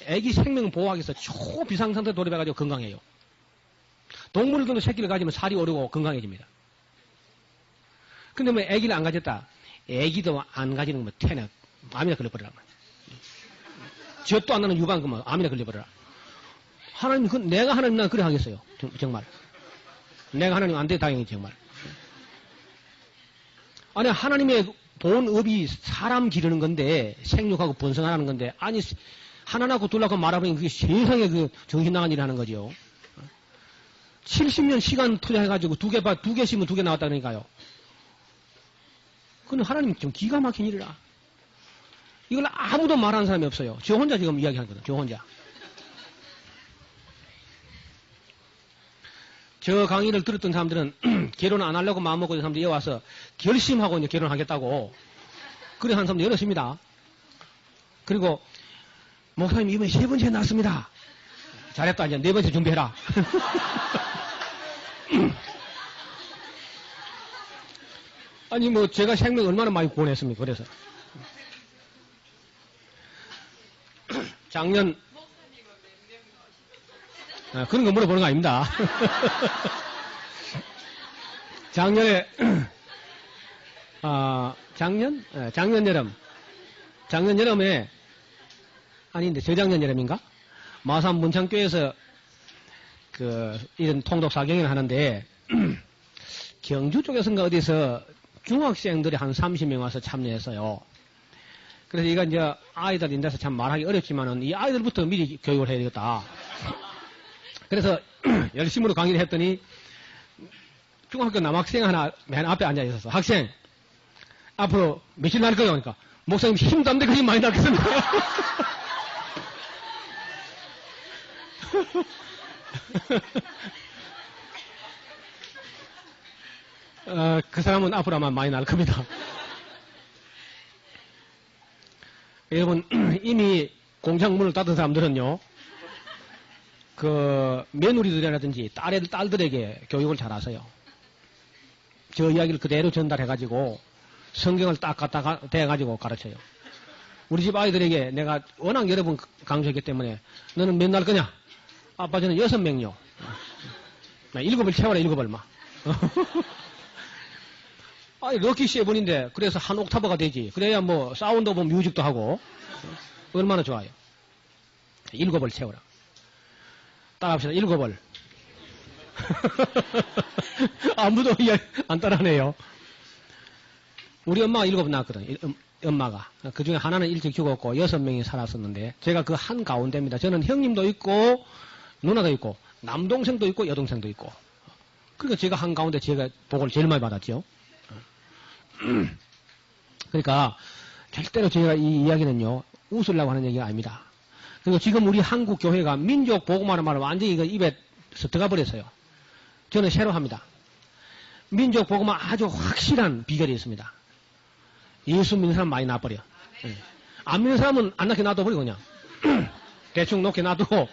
애기 생명 보호하기 위해서 초비상상태 돌입해가지고 건강해요. 동물들도 새끼를 가지면 살이 오르고 건강해집니다. 근데 뭐 애기를 안 가졌다. 애기도 안 가지는 뭐 태나 암이나 걸려버리라. 젖도 안 나는 유방 그뭐 암이나 걸려버리라. 하나님, 내가 하나님 난 그래 하겠어요. 정말. 내가 하나님 안 돼, 당연히 정말. 아니, 하나님의 본 업이 사람 기르는 건데, 생육하고 번성하는 건데, 아니, 하나 낳고 둘 낳고 말아보니 그게 세상에 그 정신 나간 일을 하는 거죠. 70년 시간 투자해가지고 두 개 심으면 두 개 나왔다 그러니까요. 그건 하나님 좀 기가 막힌 일이라. 이걸 아무도 말하는 사람이 없어요. 저 혼자 지금 이야기하거든, 저 혼자. 저 강의를 들었던 사람들은 결혼 안 하려고 마음먹고 있는 사람들이 와서 결심하고 이제 결혼하겠다고 그래 한 사람도 여러 있습니다. 그리고 목사님 이번에 3번째 낳았습니다. 잘했다. 이제 4번째 준비해라. 아니 뭐 제가 생명 얼마나 많이 구원했습니까. 그래서 작년 그런 거 물어보는 거 아닙니다. 작년에, 작년 여름에, 아닌데, 저작년 여름인가? 마산 문창교에서, 이런 통독 사경을 하는데, 경주 쪽에서인가 어디서 중학생들이 한 30명 와서 참여했어요. 그래서 이거 이제 아이들인데서 참 말하기 어렵지만은 이 아이들부터 미리 교육을 해야 되겠다. 그래서 열심으로 강의를 했더니 중학교 남학생 하나 맨 앞에 앉아 있었어. 학생, 앞으로 며칠 날 거예요? 그러니까 목사님 힘도 안 돼 그리 많이 날겠습니다. 그 사람은 앞으로 아마 많이 날 겁니다. 여러분 이미 공장 문을 닫은 사람들은요. 며느리들이라든지 딸들에게 교육을 잘 하세요. 저 이야기를 그대로 전달해가지고 성경을 딱 갖다가 대가지고 가르쳐요. 우리 집 아이들에게 내가 워낙 여러 번 강조했기 때문에 너는 몇 날 거냐? 아빠 저는 6명요. 7을 채워라 7을 막. 아니 럭키 7인데 그래서 한 옥타브가 되지. 그래야 뭐 사운드 오브 뮤직도 하고 얼마나 좋아요. 7을 채워라. 따라합시다. 7을. 아무도 안 따라하네요. 우리 엄마가 7 낳았거든. 엄마가. 그 중에 하나는 일찍 죽었고 6명이 살았었는데 제가 그 한 가운데입니다. 저는 형님도 있고 누나도 있고 남동생도 있고 여동생도 있고 그러니까 제가 한 가운데 제가 복을 제일 많이 받았죠. 그러니까 절대로 제가 이 이야기는요 웃으려고 하는 얘기가 아닙니다. 그리고 지금 우리 한국 교회가 민족 복음하는 말을 완전히 이거 입에 들어가 버렸어요. 저는 새로 합니다. 민족 복음은 아주 확실한 비결이 있습니다. 예수 믿는 사람 많이 놔버려. 안 믿는 사람은 안 낳게 놔둬버려 그냥. 대충 놓게 놔두고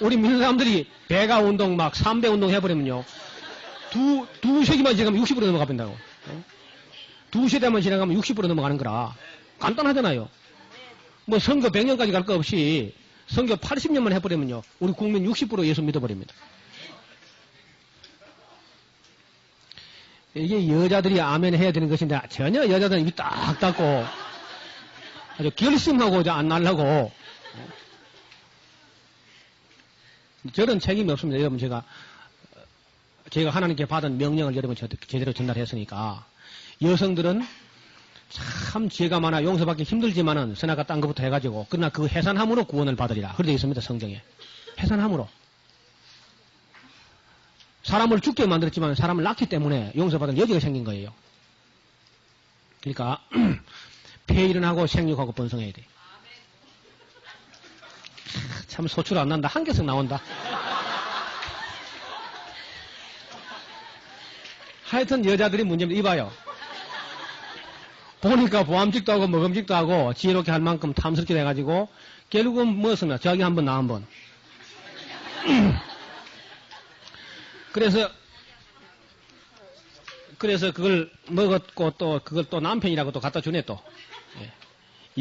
우리 믿는 사람들이 배가 운동 막 3배 운동 해버리면요. 두 세기만 지나가면 60% 넘어가 버린다고. 두 세대만 지나가면 60% 넘어가는 거라. 간단하잖아요. 뭐 선거 100년까지 갈 거 없이 선교 80년만 해버리면요. 우리 국민 60% 예수 믿어버립니다. 이게 여자들이 아멘 해야 되는 것인데 전혀 여자들은 입이 딱 닫고 아주 결심하고 안 날라고 저런 책임이 없습니다. 여러분 제가 하나님께 받은 명령을 여러분 제대로 전달했으니까 여성들은 참 죄가 많아 용서받기 힘들지만은 선악과 딴 것부터 해가지고 그러나 그 해산함으로 구원을 받으리라. 그렇게 되어 있습니다. 성경에. 해산함으로. 사람을 죽게 만들었지만 사람을 낳기 때문에 용서받을 여지가 생긴 거예요. 그러니까 폐일은하고 생육하고 번성해야 돼. 참 소출 안 난다. 한 개씩 나온다. 하여튼 여자들이 문제입니다. 이봐요. 보니까 보암직도 하고 먹음직도 하고 지혜롭게 할 만큼 탐스럽게 돼가지고 결국은 무엇이냐 저기 한번 나 한번 그래서 그걸 먹었고 또 그걸 또 남편이라고 또 갖다 주네 또. 예.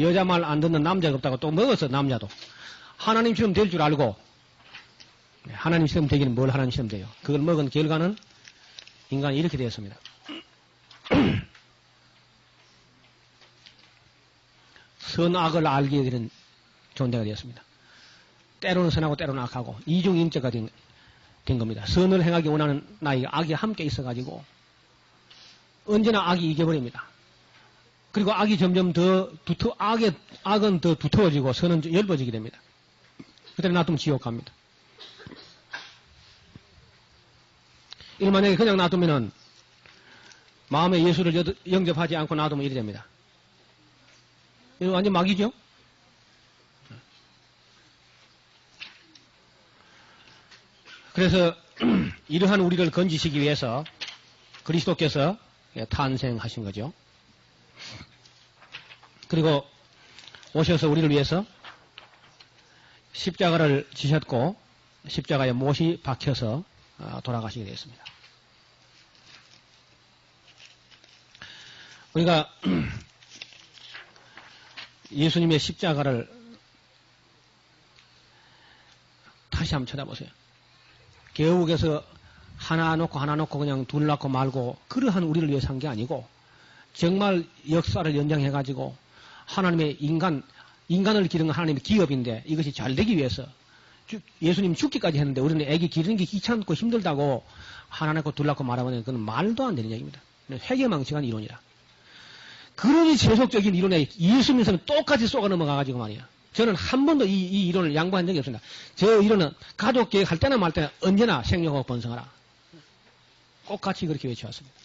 여자 말 안 듣는 남자가 없다고 또 먹었어 남자도. 하나님처럼 될 줄 알고 하나님처럼 되기는 뭘 하나님처럼 돼요. 그걸 먹은 결과는 인간이 이렇게 되었습니다. 선악을 알게 되는 존재가 되었습니다. 때로는 선하고 때로는 악하고 이중인격가 된 겁니다. 선을 행하기 원하는 나이가 악이 함께 있어가지고 언제나 악이 이겨버립니다. 그리고 악이 점점 더 악은 더 두터워지고 선은 엷어지게 됩니다. 그때 놔두면 지옥 갑니다. 이걸 만약에 그냥 놔두면은 마음에 예수를 영접하지 않고 놔두면 이래 됩니다. 이거 완전 막이죠? 그래서 이러한 우리를 건지시기 위해서 그리스도께서 탄생하신 거죠. 그리고 오셔서 우리를 위해서 십자가를 지셨고 십자가에 못이 박혀서 돌아가시게 되었습니다. 우리가 예수님의 십자가를 다시 한번 쳐다보세요. 개옥에서 하나 놓고 그냥 둘 낳고 말고 그러한 우리를 위해서 한 게 아니고 정말 역사를 연장해가지고 하나님의 인간을 기르는 하나님의 기업인데 이것이 잘 되기 위해서 예수님 죽기까지 했는데 우리는 애기 기르는 게 귀찮고 힘들다고 하나 낳고 둘 낳고 말하면 그건 말도 안 되는 얘기입니다. 회계망측한 이론이라. 그러니 세속적인 이론에 예수님께서는 똑같이 쏘가 넘어가가지고 말이야. 저는 한 번도 이 이론을 양보한 적이 없습니다. 저 이론은 가족 계획할 때나 말 때나 언제나 생육하고 번성하라. 똑같이 그렇게 외쳐왔습니다.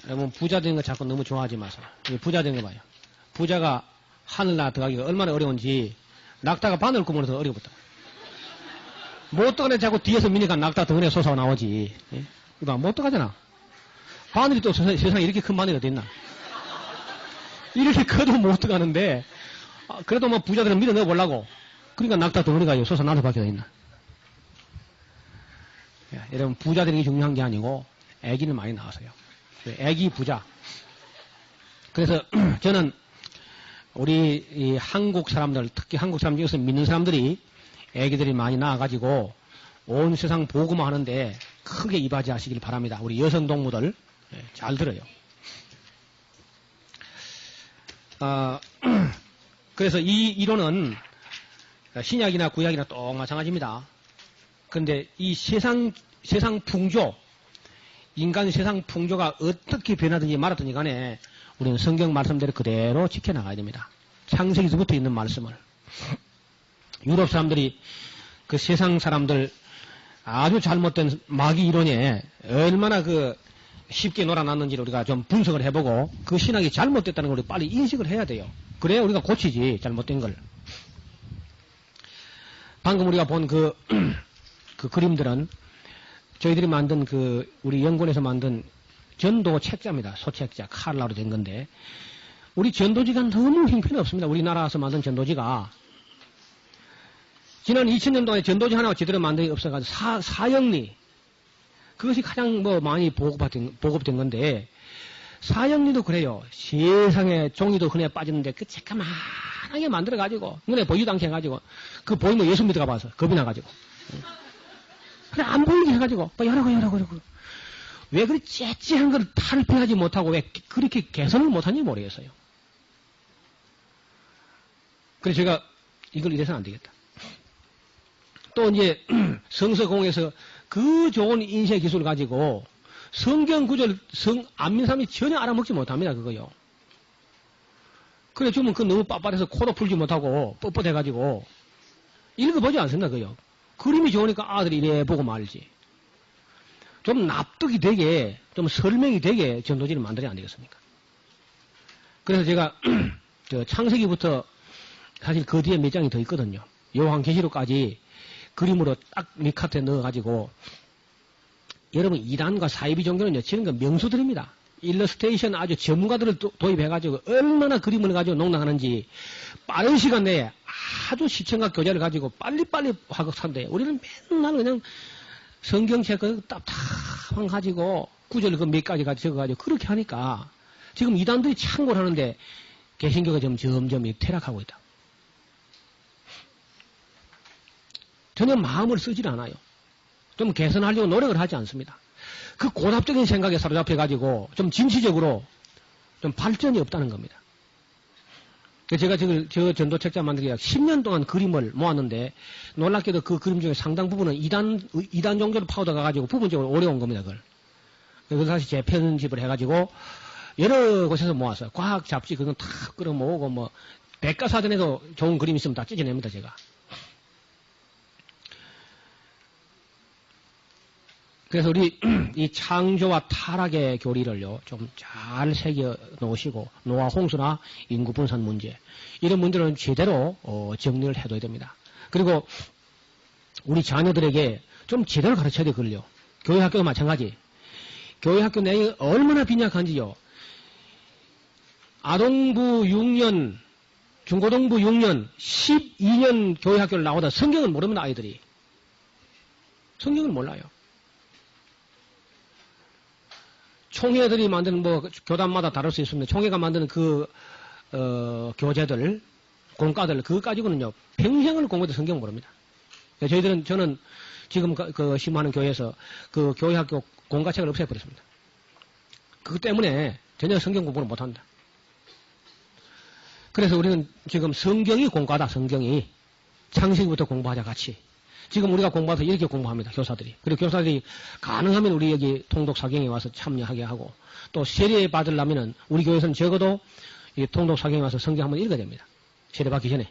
여러분 부자 되는 거 자꾸 너무 좋아하지 마세요. 부자 되는 거 봐요. 부자가 하늘나라 들어가기가 얼마나 어려운지 낙타가 바늘 구멍으로 더 어려웠다. 못 들어가네 자꾸 뒤에서 미니까 낙타 덩어리가 솟아 나오지. 이거 못 들어가잖아. 바늘이 또 세상에 이렇게 큰 바늘이 어디 있나? 이렇게 커도 못 들어가는데 그래도 뭐 부자들은 밀어 넣어보려고 그러니까 낙타 덩어리가 솟아 나서 박혀져 있나? 여러분 부자 되는 게 중요한 게 아니고 애기는 많이 나와서요. 애기 부자. 그래서 저는 우리 이 한국 사람들 특히 한국 사람 중에서 믿는 사람들이 애기들이 많이 나와가지고 온 세상 복음화 하는데 크게 이바지하시길 바랍니다. 우리 여성 동무들 잘 들어요. 그래서 이 이론은 신약이나 구약이나 똑 마찬가지입니다. 그런데 이 세상 풍조, 인간 세상 풍조가 어떻게 변하든지 말았든지 간에 우리는 성경 말씀대로 그대로 지켜나가야 됩니다. 창세기서부터 있는 말씀을. 유럽 사람들이 그 세상 사람들 아주 잘못된 마귀 이론에 얼마나 쉽게 놀아놨는지를 우리가 좀 분석을 해보고 그 신학이 잘못됐다는 걸 우리 빨리 인식을 해야 돼요. 그래야 우리가 고치지 잘못된 걸. 방금 우리가 본 그 그림들은 저희들이 만든 우리 연구원에서 만든 전도 책자입니다. 소책자 칼라로 된 건데 우리 전도지가 너무 형편없습니다. 우리나라에서 만든 전도지가 지난 2000년 동안에 전도지 하나가 제대로 만든 게 없어가지고 사형리 그것이 가장 많이 보급된 건데 사형리도 그래요. 세상에 종이도 흔해 빠졌는데 그 새까만하게 만들어가지고 눈에 보이지도 않게 해가지고 그 보이면 예수 믿어가 봐서 겁이 나가지고 그래 안 보이게 해가지고 여라고 왜 그리 째째한 걸 탈피하지 못하고 왜 그렇게 개선을 못하는지 모르겠어요. 그래서 제가 이걸 이래서는 안 되겠다. 또 이제 성서공에서 그 좋은 인쇄 기술을 가지고 성경 구절 안민 사람이 전혀 알아먹지 못합니다. 그거요. 그래 주면 그 너무 빳빳해서 코도 풀지 못하고 뻣뻣해가지고 읽어보지 않습니다. 그거요. 그림이 좋으니까 아들이 이래 보고 말지. 좀 납득이 되게 좀 설명이 되게 전도지를 만들어야 안 되겠습니까? 그래서 제가 창세기부터 사실 그 뒤에 몇 장이 더 있거든요. 요한계시록까지 그림으로 딱 미카트에 넣어가지고 여러분 이단과 사이비 종교는요 치는 건 명수들입니다. 일러스트레이션 아주 전문가들을 도입해가지고 얼마나 그림을 가지고 농락하는지 빠른 시간 내에 아주 시청각 교재를 가지고 빨리빨리 화극한데 우리는 맨날 그냥 성경책 딱딱한 가지고 구절 몇 가지 적어가지고 그렇게 하니까 지금 이단들이 참고를 하는데 개신교가 지금 점점 퇴락하고 있다. 전혀 마음을 쓰질 않아요. 좀 개선하려고 노력을 하지 않습니다. 그 고답적인 생각에 사로잡혀가지고 좀 진취적으로 좀 발전이 없다는 겁니다. 제가 저 전도책자 만들기 약 10년 동안 그림을 모았는데 놀랍게도 그 그림 중에 상당 부분은 이단 종교로 파고들어가지고 부분적으로 어려운 겁니다. 그래서 다시 재편집을 해가지고 여러 곳에서 모았어요. 과학 잡지 그건 다 끌어모으고 뭐 백과사전에도 좋은 그림 있으면 다 찢어냅니다. 제가. 그래서 우리 이 창조와 타락의 교리를요 좀 잘 새겨 놓으시고 노화 홍수나 인구 분산 문제 이런 문제는 제대로 정리를 해둬야 됩니다. 그리고 우리 자녀들에게 좀 제대로 가르쳐야 돼 그걸요. 교회 학교도 마찬가지. 교회 학교 내용이 얼마나 빈약한지요. 아동부 6년, 중고등부 6년, 12년 교회 학교를 나오다 성경을 모릅니다 아이들이. 성경을 몰라요. 총회들이 만드는 교단마다 다를 수 있습니다. 총회가 만드는 교재들, 공과들, 그거 가지고는요, 평생을 공부해도 성경 모릅니다. 저는 지금 심하는 교회에서 그 교회학교 공과책을 없애버렸습니다. 그것 때문에 전혀 성경 공부를 못한다. 그래서 우리는 지금 성경이 공과다, 성경이. 창세기부터 공부하자, 같이. 지금 우리가 공부해서 이렇게 공부합니다. 교사들이. 그리고 교사들이 가능하면 우리 여기 통독사경에 와서 참여하게 하고 또 세례 받으려면은 우리 교회에서는 적어도 이 통독사경에 와서 성경 한번 읽어야 됩니다. 세례 받기 전에.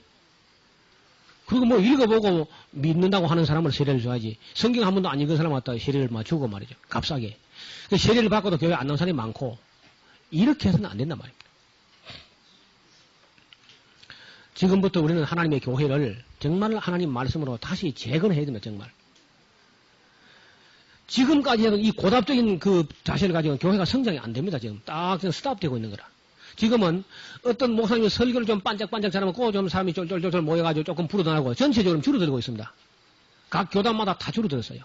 그리고 뭐 읽어보고 믿는다고 하는 사람을 세례를 줘야지. 성경 한 번도 안 읽은 사람 갖다 세례를 주고 말이죠. 값싸게. 세례를 받고도 교회 안 나온 사람이 많고 이렇게 해서는 안 된단 말입니다. 지금부터 우리는 하나님의 교회를 정말 하나님 말씀으로 다시 재건해야 됩니다. 정말. 지금까지 해도 이 고답적인 그 자세를 가지고 교회가 성장이 안 됩니다. 지금 딱 스탑되고 있는 거라. 지금은 어떤 목사님이 설교를 좀 반짝반짝 잘하면 그 좀 사람이 쫄쫄쫄 모여가지고 조금 불어나고 전체적으로 줄어들고 있습니다. 각 교단마다 다 줄어들었어요.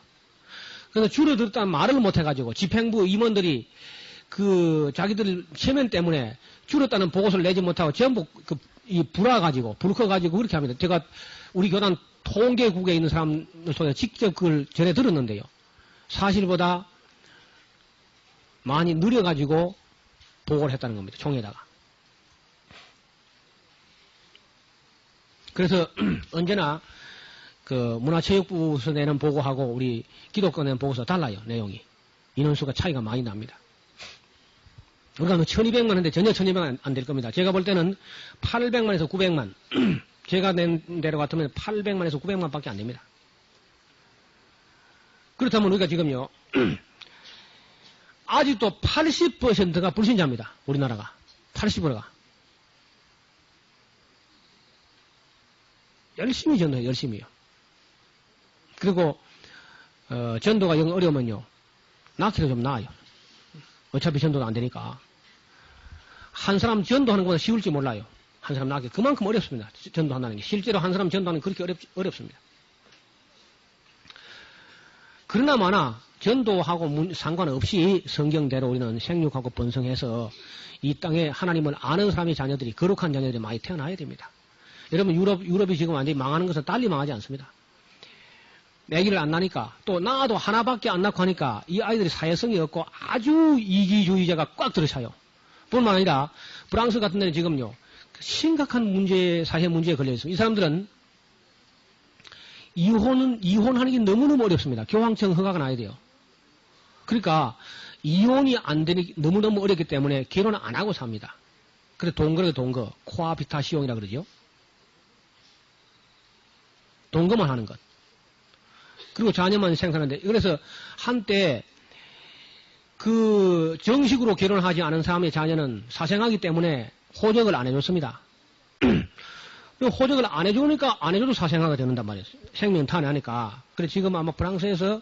그래서 줄어들었다는 말을 못해가지고 집행부 임원들이 자기들 체면 때문에 줄었다는 보고서를 내지 못하고 전부 불어가지고 그렇게 합니다. 제가 우리 교단 통계국에 있는 사람들 속에 직접 그걸 전해 들었는데요. 사실보다 많이 느려가지고 보고를 했다는 겁니다. 총회에다가. 그래서 언제나 문화체육부에서 내는 보고하고 우리 기독교 내는 보고서 달라요. 내용이. 인원수가 차이가 많이 납니다. 우리가 1200만 하는데 전혀 1200만 안 될 겁니다. 제가 볼 때는 800만에서 900만. 제가 낸 대로 같으면 800만에서 900만 밖에 안 됩니다. 그렇다면 우리가 지금요, 아직도 80%가 불신자입니다. 우리나라가. 80%가. 열심히 전도해요, 열심히요. 그리고, 전도가 영 어려우면요, 낳기가 좀 나아요. 어차피 전도도 안 되니까. 한 사람 전도하는 것보다 쉬울지 몰라요. 한 사람 낳기. 그만큼 어렵습니다. 전도한다는 게. 실제로 한 사람 전도하는 게 그렇게 어렵습니다. 그러나 마나 전도하고 상관없이 성경대로 우리는 생육하고 번성해서 이 땅에 하나님을 아는 사람의 자녀들이, 거룩한 자녀들이 많이 태어나야 됩니다. 여러분 유럽이 지금 완전히 망하는 것은 달리 망하지 않습니다. 아기를 안 낳으니까, 또 낳아도 하나밖에 안 낳고 하니까 이 아이들이 사회성이 없고 아주 이기주의자가 꽉 들어차요. 뿐만 아니라 프랑스 같은 데는 지금요 심각한 사회 문제에 걸려 있습니다. 이 사람들은 이혼하는 게 너무너무 어렵습니다. 교황청 허가가 나야 돼요. 그러니까 이혼이 안 되니 너무너무 어렵기 때문에 결혼을 안 하고 삽니다. 그래서 동거, 코아비타시옹이라 그러죠. 동거만 하는 것. 그리고 자녀만 생산하는데, 그래서 한때 정식으로 결혼하지 않은 사람의 자녀는 사생하기 때문에 호적을 안 해줬습니다. 호적을 안 해주니까 안 해줘도 사생아가 되는단 말이에요. 생명 탄회하니까. 그래서 지금 아마 프랑스에서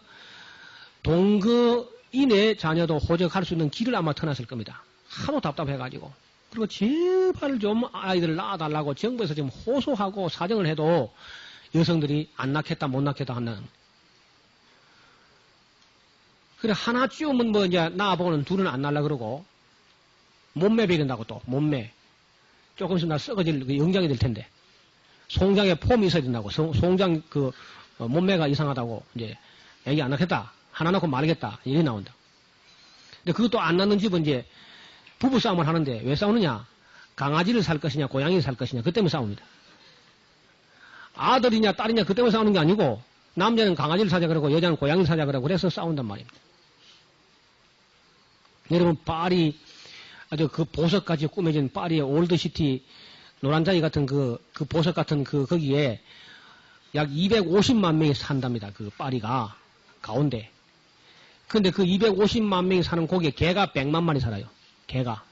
동거인의 자녀도 호적할 수 있는 길을 아마 터놨을 겁니다. 하도 답답해가지고. 그리고 제발 좀 아이들을 낳아달라고 정부에서 지금 호소하고 사정을 해도 여성들이 안 낳겠다 못 낳겠다 하는. 그래 하나 쯤은 이제 낳아보고는 둘은 안 낳으려고 그러고 몸매 베린다고 또 몸매. 조금 있으면 나 썩어질 그 영장이 될 텐데. 송장에 폼이 있어야 된다고. 송장 그 몸매가 이상하다고 이제 애기 안 낳겠다. 하나 낳고 말겠다. 이래 나온다. 근데 그것도 안 낳는 집은 이제 부부 싸움을 하는데 왜 싸우느냐? 강아지를 살 것이냐, 고양이를 살 것이냐. 그 때문에 싸웁니다. 아들이냐, 딸이냐, 그 때문에 싸우는 게 아니고 남자는 강아지를 사자 그러고 여자는 고양이를 사자 그러고 그래서 싸운단 말입니다. 여러분, 파리, 아주 그 보석같이 꾸며진 파리의 올드시티 노란자이 같은 그 보석 같은 거기에 약 250만 명이 산답니다. 그 파리가 가운데. 근데 그 250만 명이 사는 거기에 개가 100만 마리 살아요. 개가.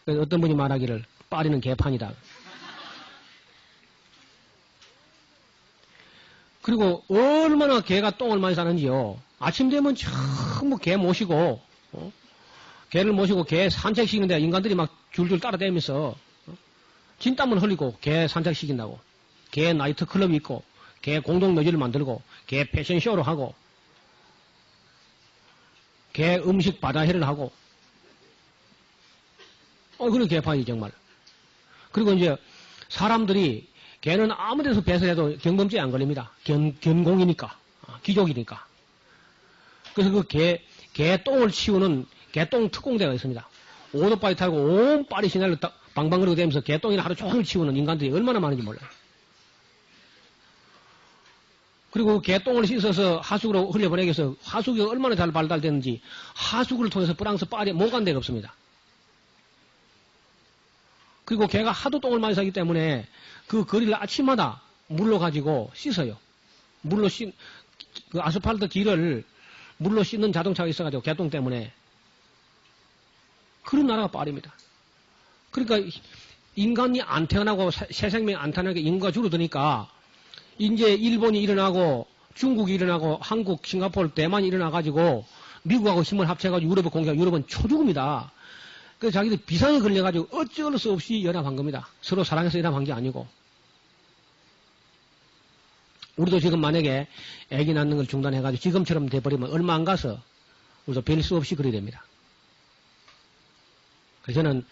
그래서 어떤 분이 말하기를 파리는 개판이다. 그리고 얼마나 개가 똥을 많이 싸는지요. 아침 되면 전부 개 모시고 개를 모시고 개 산책시키는데 인간들이 막 줄줄 따라다니면서 진땀을 흘리고 개 산책시킨다고. 개 나이트 클럽이 있고 개 공동묘지를 만들고 개 패션쇼를 하고 개 음식 바다회를 하고 그런 개판이 정말. 그리고 이제 사람들이 개는 아무 데서 배설해도 경범죄에 안 걸립니다. 견공이니까 귀족이니까. 그래서 그 개 똥을 치우는 개똥 특공대가 있습니다. 오토바이 타고 온 파리 시내를 방방거리고 다니면서 개똥이나 하루 종일 치우는 인간들이 얼마나 많은지 몰라요. 그리고 개똥을 씻어서 하수구로 흘려보내기 위해서 하수구가 얼마나 잘 발달됐는지 하수구를 통해서 프랑스 파리에 못 간 데가 없습니다. 그리고 개가 하도 똥을 많이 싸기 때문에 그 거리를 아침마다 물로 가지고 씻어요. 물로 그 아스팔트 길을 물로 씻는 자동차가 있어가지고 개똥 때문에. 그런 나라가 파리입니다. 그러니까 인간이 안 태어나고 새 생명이 안 태어나게 인구가 줄어드니까 이제 일본이 일어나고 중국이 일어나고 한국, 싱가포르, 대만이 일어나가지고 미국하고 힘을 합쳐가지고 유럽을 공격하고 유럽은 초죽음이다. 그래서 자기들 비상에 걸려가지고 어쩔 수 없이 연합한 겁니다. 서로 사랑해서 연합한 게 아니고. 우리도 지금 만약에 애기 낳는 걸 중단해가지고 지금처럼 돼버리면 얼마 안 가서 우리도 별 수 없이 그래야 됩니다. 그래서 저는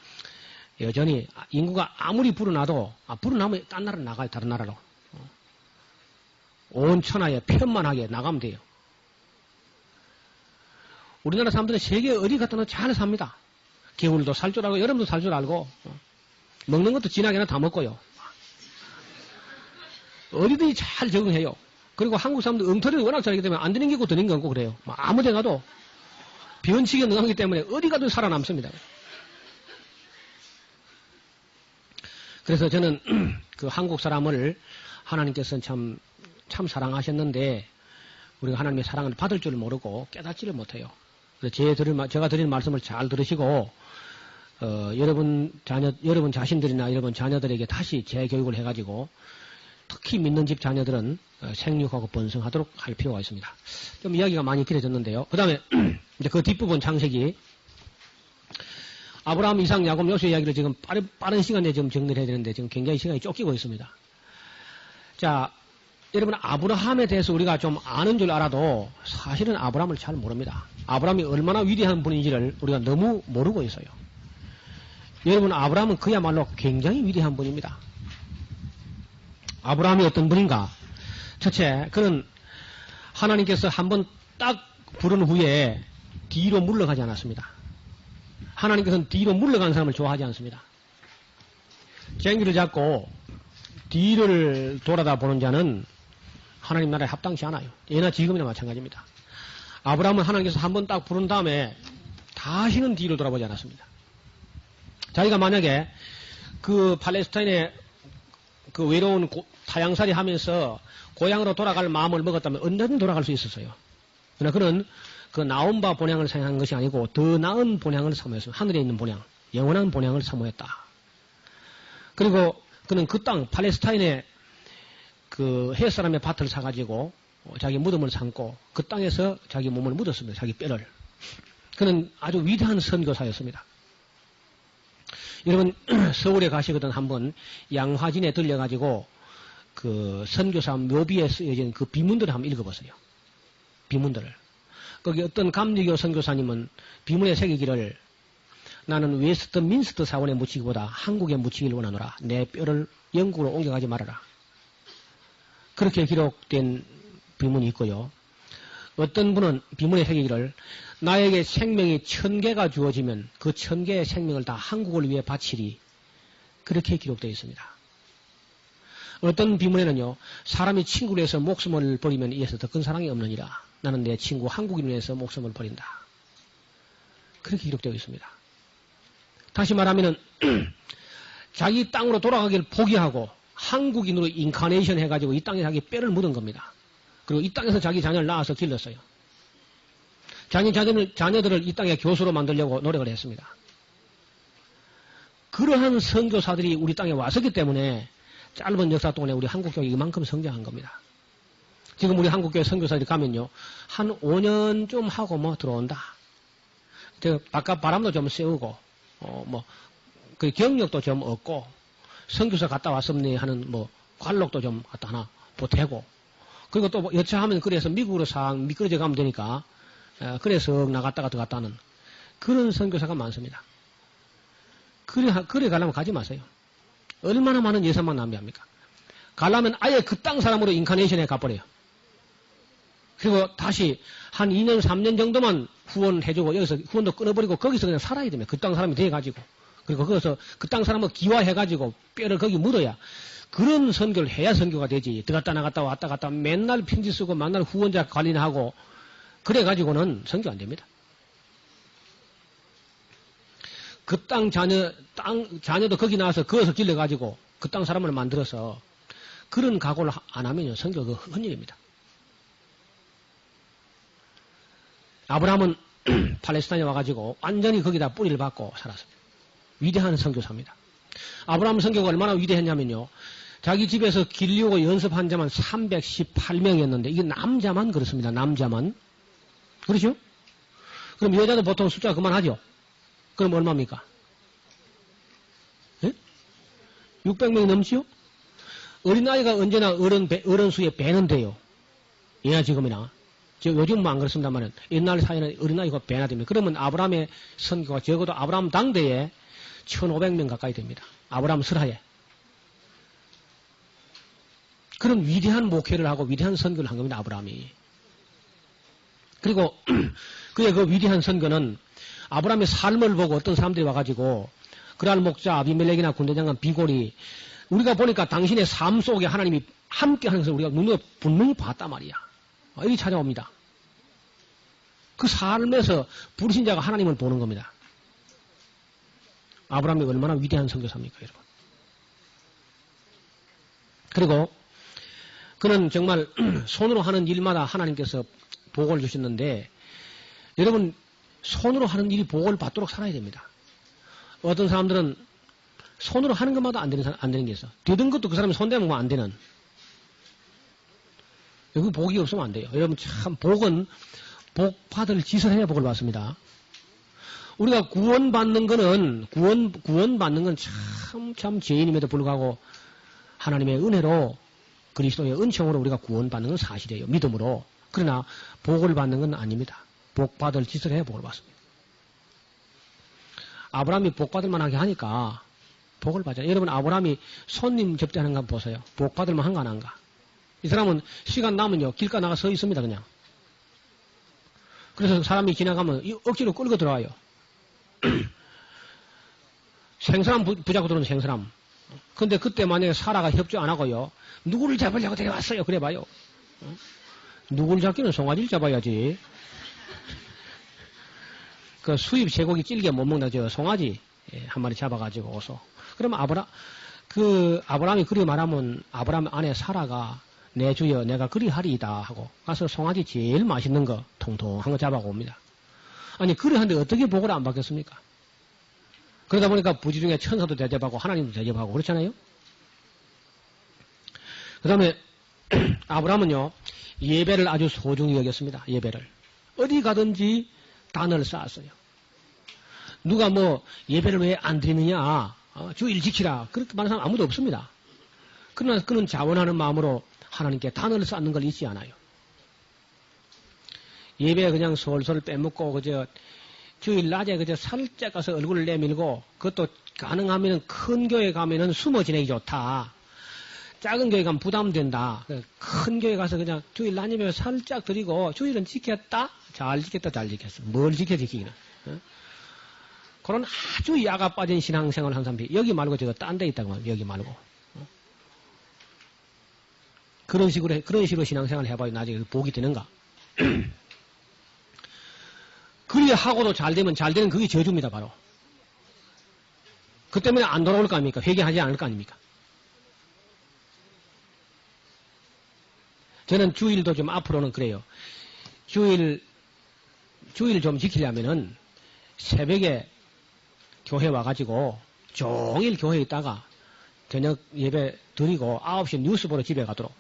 여전히 인구가 아무리 불어나도 불어나면 딴 나라로 나가요. 다른 나라로. 온 천하에 편만하게 나가면 돼요. 우리나라 사람들은 세계 어디 갔다 놔도 잘 삽니다. 겨울도 살 줄 알고 여름도 살 줄 알고 먹는 것도 진하게나 다 먹고요. 어디든지 잘 적응해요. 그리고 한국 사람들 엉터리를 워낙 잘하기 때문에 안 되는 게 있고 되는 게 없고 그래요. 아무 데 가도 변칙에 능하기 때문에 어디 가도 살아남습니다. 그래서 저는 그 한국 사람을 하나님께서는 참 사랑하셨는데 우리가 하나님의 사랑을 받을 줄 모르고 깨닫지를 못해요. 그래서 제가 드리는 말씀을 잘 들으시고 여러분 자신들이나 여러분 자녀들에게 다시 재교육을 해가지고 특히 믿는 집 자녀들은 생육하고 번성하도록 할 필요가 있습니다. 좀 이야기가 많이 길어졌는데요. 그 다음에 이제 그 뒷부분 창세기 아브라함, 이삭, 야곱, 요셉 이야기를 지금 빠른 시간에 지금 정리를 해야 되는데 지금 굉장히 시간이 쫓기고 있습니다. 자, 여러분 아브라함에 대해서 우리가 좀 아는 줄 알아도 사실은 아브라함을 잘 모릅니다. 아브라함이 얼마나 위대한 분인지를 우리가 너무 모르고 있어요. 여러분 아브라함은 그야말로 굉장히 위대한 분입니다. 아브라함이 어떤 분인가? 첫째, 그는 하나님께서 한번 딱 부른 후에 뒤로 물러가지 않았습니다. 하나님께서는 뒤로 물러간 사람을 좋아하지 않습니다. 쟁기를 잡고 뒤를 돌아다 보는 자는 하나님 나라에 합당치 않아요. 예나 지금이나 마찬가지입니다. 아브라함은 하나님께서 한번 딱 부른 다음에 다시는 뒤를 돌아보지 않았습니다. 자기가 만약에 그 팔레스타인의 그 외로운 타향살이 하면서 고향으로 돌아갈 마음을 먹었다면 언제든 돌아갈 수 있었어요. 그러나 그는 그 나온 바 본향을 생각한 것이 아니고 더 나은 본향을 사모했습니다. 하늘에 있는 본향, 영원한 본향을 사모했다. 그리고 그는 그 땅 팔레스타인의 그 햇사람의 밭을 사가지고 자기 무덤을 삼고 그 땅에서 자기 몸을 묻었습니다. 자기 뼈를. 그는 아주 위대한 선교사였습니다. 여러분 서울에 가시거든 한번 양화진에 들려가지고 그 선교사 묘비에 쓰여진 그 비문들을 한번 읽어보세요. 비문들을. 거기 어떤 감리교 선교사님은 비문에 새기기를 나는 웨스트민스터 사원에 묻히기보다 한국에 묻히기를 원하노라. 내 뼈를 영국으로 옮겨가지 말아라. 그렇게 기록된 비문이 있고요. 어떤 분은 비문에 새기기를 나에게 생명이 1000개가 주어지면 그 1000개의 생명을 다 한국을 위해 바치리. 그렇게 기록되어 있습니다. 어떤 비문에는요. 사람이 친구를 위해서 목숨을 버리면 이에서 더 큰 사랑이 없느니라. 나는 내 친구 한국인을 위해서 목숨을 버린다. 그렇게 기록되어 있습니다. 다시 말하면은 자기 땅으로 돌아가기를 포기하고 한국인으로 인카네이션 해가지고 이 땅에 자기 뼈를 묻은 겁니다. 그리고 이 땅에서 자기 자녀를 낳아서 길렀어요. 자기 자녀들을 이 땅에 교수로 만들려고 노력을 했습니다. 그러한 선교사들이 우리 땅에 왔었기 때문에 짧은 역사 동안에 우리 한국교회가 이만큼 성장한 겁니다. 지금 우리 한국교회 선교사들이 가면요. 한 5년 좀 하고 뭐 들어온다. 바깥 바람도 좀 쐬우고 그 경력도 좀 얻고 선교사 갔다 왔습니 하는 관록도 좀 갖다 하나 보태고 그리고 또 여차하면 그래서 미국으로 싹 미끄러져 가면 되니까 그래서 나갔다가 들어갔다는 그런 선교사가 많습니다. 그래 가려면 가지 마세요. 얼마나 많은 예산만 낭비합니까? 가려면 아예 그 땅 사람으로 인카네이션에 가버려요. 그리고 다시 한 2년, 3년 정도만 후원해주고 여기서 후원도 끊어버리고 거기서 그냥 살아야 됩니다. 그 땅 사람이 돼가지고. 그리고 거기서 그 땅 사람을 기화해가지고 뼈를 거기 묻어야 그런 선교를 해야 선교가 되지. 들어갔다 나갔다 왔다 갔다 맨날 편지 쓰고 맨날 후원자 관리나 하고 그래가지고는 선교 안 됩니다. 그 땅 자녀도 거기 나와서 거기서 길러가지고 그 땅 사람을 만들어서 그런 각오를 안 하면요. 선교 그 헛일입니다. 아브라함은 팔레스타인에 와가지고 완전히 거기다 뿌리를 받고 살았습니다. 위대한 선교사입니다. 아브라함 선교가 얼마나 위대했냐면요. 자기 집에서 길리우고 연습한 자만 318명이었는데 이게 남자만 그렇습니다. 남자만. 그렇죠? 그럼 여자도 보통 숫자 그만하죠? 그럼 얼마입니까? 예? 600명이 넘지요? 어린아이가 언제나 어른 수에 배는 돼요. 예나 지금이나. 요즘은 안 그렇습니다만 옛날 사이에는 어린아이가 배나 됩니다. 그러면 아브라함의 선교가 적어도 아브라함 당대에 1500명 가까이 됩니다. 아브라함 설하에. 그런 위대한 목회를 하고 위대한 선교를 한 겁니다. 아브라함이. 그리고 그의 그 위대한 선교는 아브라함의 삶을 보고 어떤 사람들이 와가지고 그랄 목자 아비멜렉이나 군대장관 비골이 우리가 보니까 당신의 삶 속에 하나님이 함께 하는 것을 우리가 눈으로 분명히 봤단 말이야. 여기 찾아옵니다. 그 삶에서 불신자가 하나님을 보는 겁니다. 아브라함이 얼마나 위대한 선교사입니까, 여러분. 그리고 그는 정말 손으로 하는 일마다 하나님께서 복을 주셨는데 여러분 손으로 하는 일이 복을 받도록 살아야 됩니다. 어떤 사람들은 손으로 하는 것마다 안 되는 게 있어. 되던 것도 그 사람이 손대면 안 되는. 여기 복이 없으면 안 돼요. 여러분 참 복은 복 받을 짓을 해야 복을 받습니다. 우리가 구원받는 거는 구원받는 건 참 죄인임에도 불구하고 하나님의 은혜로 그리스도의 은총으로 우리가 구원받는 건 사실이에요. 믿음으로. 그러나 복을 받는 건 아닙니다. 복 받을 짓을 해야 복을 받습니다. 아브라함이 복 받을 만하게 하니까 복을 받아요. 여러분 아브라함이 손님 접대하는 거 보세요. 복 받을 만한 거 안 한가? 이 사람은 시간 남으면요 길가 나가 서 있습니다 그냥. 그래서 사람이 지나가면 억지로 끌고 들어와요. 생사람 부자고 들어오는 생사람. 근데 그때 만약에 사라가 협조 안 하고요 누구를 잡으려고 데려왔어요 그래 봐요. 누구를 잡기는 송아지를 잡아야지. 그 수입 쇠고기 찔게 못 먹는 저 송아지 한 마리 잡아가지고 오소. 그럼 아브라함이 그리 말하면 아브라함 아내 사라가 내 주여 내가 그리 하리이다 하고 가서 송아지 제일 맛있는 거 통통한 거 잡아고 옵니다. 아니 그리 하는데 어떻게 복을 안 받겠습니까? 그러다 보니까 부지 중에 천사도 대접하고 하나님도 대접하고 그렇잖아요. 그 다음에 아브라함은요 예배를 아주 소중히 여겼습니다. 예배를 어디 가든지 단을 쌓았어요. 누가 예배를 왜 안 드리느냐 주일 지키라 그렇게 말하는 사람 아무도 없습니다. 그러나 그는 자원하는 마음으로 하나님께 단을 쌓는 걸 잊지 않아요. 예배 그냥 솔솔 빼먹고 주일 낮에 그저 살짝 가서 얼굴을 내밀고, 그것도 가능하면 큰 교회 가면은 숨어 지내기 좋다. 작은 교회 가면 부담된다. 큰 교회 가서 그냥 주일 낮이면 살짝 드리고, 주일은 지켰다? 잘 지켰다, 잘 지켰어. 뭘 지키기는. 어? 그런 아주 야가 빠진 신앙생활을 한 사람들이 여기 말고 저거 딴 데 있다고 말이야. 여기 말고. 어? 그런 식으로 신앙생활을 해봐야 나중에 복이 되는가. 그리 하고도 잘 되면 잘 되는 그게 저주입니다, 바로. 그 때문에 안 돌아올 거 아닙니까? 회개하지 않을 거 아닙니까? 저는 주일도 좀 앞으로는 그래요. 주일 좀 지키려면은 새벽에 교회 와가지고 종일 교회에 있다가 저녁 예배 드리고 9시 뉴스 보러 집에 가도록.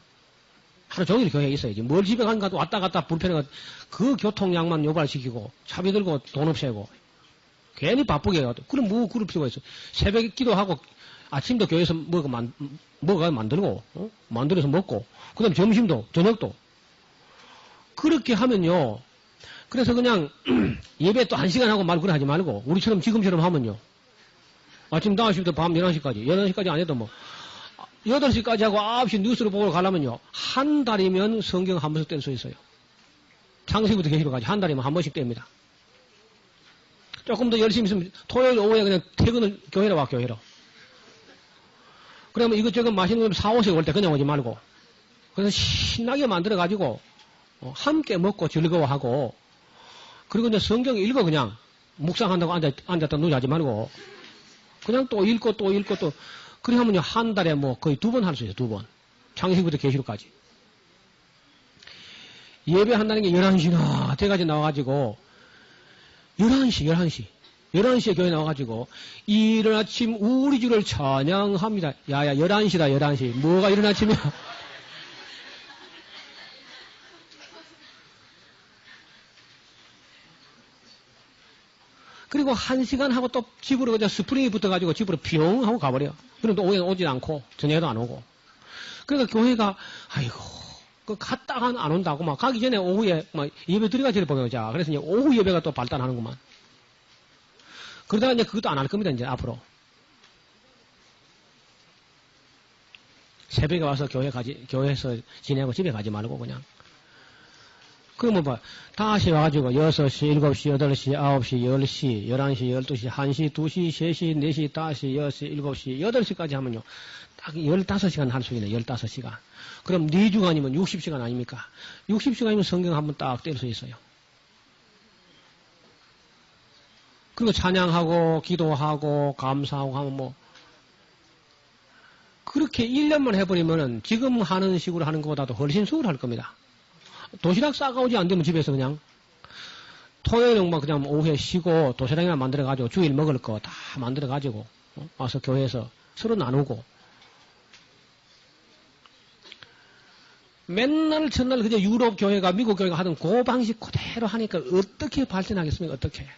하루 종일 교회에 있어야지. 뭘 집에 가도 왔다 갔다 불편해가 그 교통량만 요발시키고 차비 들고 돈 없애고 괜히 바쁘게 해가지고. 그럼 뭐 그럴 필요가 있어. 새벽에 기도하고 아침도 교회에서 뭐가 만들고 만들어서 먹고 그 다음 점심도 저녁도 그렇게 하면요. 그래서 그냥 예배 또 1시간 하고 말고 그래 하지 말고 우리처럼 지금처럼 하면요. 아침 5시부터 밤 11시까지 11시까지 안 해도 뭐 8시까지 하고 9시 뉴스를 보러 가려면요. 한 달이면 성경 한 번씩 뗄 수 있어요. 창세기부터 계시록까지 한 달이면 한 번씩 뗍니다. 조금 더 열심히 있으면 토요일 오후에 그냥 퇴근을 교회로 와, 교회로. 그러면 이것저것 맛있는 거 사오세요. 올 때 그냥 오지 말고. 그래서 신나게 만들어가지고 함께 먹고 즐거워하고 그리고 이제 성경 읽어 그냥 묵상한다고 앉았다 누지 하지 말고 그냥 또 읽고 또 그래 하면요 한 달에 뭐 거의 2번 할 수 있어요. 2번. 창세기부터 계시록까지. 예배한다는 게 11시나 돼가지고 나와가지고 11시에 교회 나와가지고 이른 아침 우리 주를 찬양합니다. 야야 11시다 11시. 뭐가 이른 아침이야. 그리고 1시간 하고 또 집으로 그냥 스프링이 붙어가지고 집으로 뿅 하고 가버려. 그럼 또 오후에는 오지 않고 저녁에도 안 오고. 그러니까 교회가 아이고 그 갔다가 안 온다고 막 가기 전에 오후에 막 예배 들어가 저리 보자. 그래서 이제 오후 예배가 또 발달하는구만. 그러다가 이제 그것도 안 할 겁니다. 이제 앞으로 새벽에 와서 교회에서 지내고 집에 가지 말고 그냥. 그러면 뭐, 다시 와가지고, 6시, 7시, 8시, 9시, 10시, 11시, 12시, 1시, 2시, 3시, 4시, 5시, 6시, 7시, 8시까지 하면요. 딱 15시간 할 수 있네, 15시간. 그럼 4주간이면 60시간 아닙니까? 60시간이면 성경 한번 딱 뗄 수 있어요. 그리고 찬양하고, 기도하고, 감사하고 하면 뭐, 그렇게 1년만 해버리면은 지금 하는 식으로 하는 것보다도 훨씬 수월할 겁니다. 도시락 싸가오지 안 되면 집에서 그냥 토요일은 막 그냥 오후에 쉬고 도시락이나 만들어가지고 주일 먹을 거 다 만들어가지고 와서 교회에서 서로 나누고 맨날 첫날 그저 유럽 교회가 미국 교회가 하던 그 방식 그대로 하니까 어떻게 발전하겠습니까? 어떻게?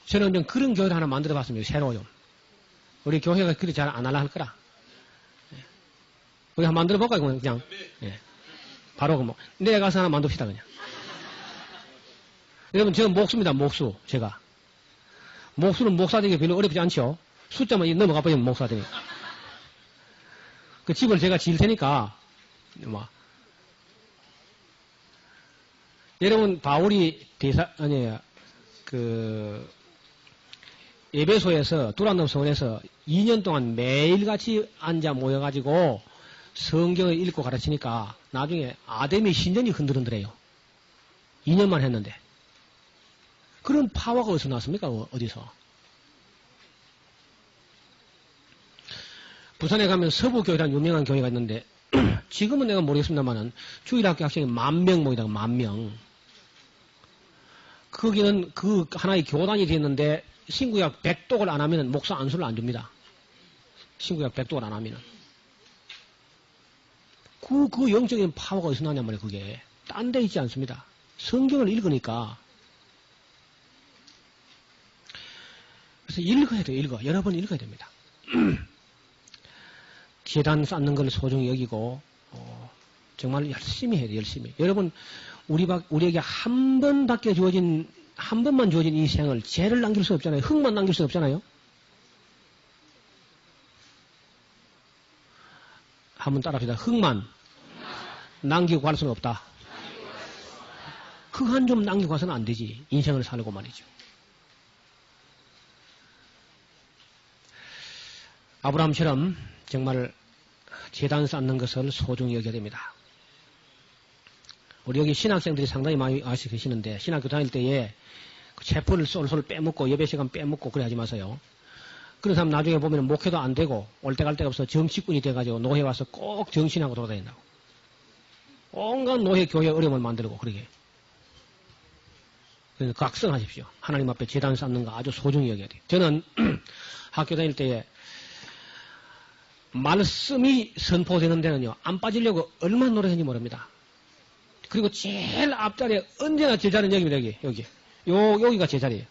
저는 좀 그런 교회를 하나 만들어봤습니다. 새로요. 우리 교회가 그리 잘 안 하려 할 거라. 우리 한번 만들어볼까요? 그냥. 예. 바로 그 뭐, 내가서 하나 만듭시다, 그냥. 여러분, 저는 목수입니다, 목수, 제가. 목수는 목사되기 별로 어렵지 않죠? 숫자만 넘어가 버리면 목사되니. 그 집을 제가 지을 테니까, 뭐. 여러분, 바울이 예배소에서, 두란놈 성원에서 2년 동안 매일같이 앉아 모여가지고, 성경을 읽고 가르치니까 나중에 아담의 신전이 흔들흔들해요. 2년만 했는데. 그런 파워가 어디서 났습니까? 어디서? 부산에 가면 서부교회라는 유명한 교회가 있는데 지금은 내가 모르겠습니다만은 주일학교 학생이 10,000명 모이다가 10,000명. 거기는 그 하나의 교단이 되었는데 신구약 100독을 안 하면 목사 안수를 안 줍니다. 신구약 100독을 안 하면은. 그 영적인 파워가 어디서 나냐 말이에요, 그게. 딴 데 있지 않습니다. 성경을 읽으니까. 그래서 읽어야 돼요, 읽어. 여러 번 읽어야 됩니다. 계단 쌓는 걸 소중히 여기고, 정말 열심히 해야 돼요, 열심히. 여러분, 우리에게 한 번만 주어진 이 생을 죄를 남길 수 없잖아요. 흙만 남길 수 없잖아요. 한번 따라합시다. 흙만 남기고 갈 수는 없다. 흙 한 좀 남기고 가서는 안 되지. 인생을 살고 말이죠. 아브라함처럼 정말 제단 쌓는 것을 소중히 여겨야 됩니다. 우리 여기 신학생들이 상당히 많이 계시는데 신학교 다닐 때에 체포를 쏠쏠 빼먹고 예배 시간 빼먹고 그래 하지 마세요. 그런 사람 나중에 보면 목회도 안 되고 올 때 갈 데가 없어 정치꾼이 돼가지고 노회 와서 꼭 정신하고 돌아다닌다고. 온갖 노회 교회 어려움을 만들고 그러게. 그래서 각성하십시오. 하나님 앞에 제단 쌓는 거 아주 소중히 여겨야 돼요. 저는 학교 다닐 때에 말씀이 선포되는 데는요, 안 빠지려고 얼마나 노력했는지 모릅니다. 그리고 제일 앞자리에 언제나 제 자리는 여기입니다, 여기. 여기가 제 자리예요.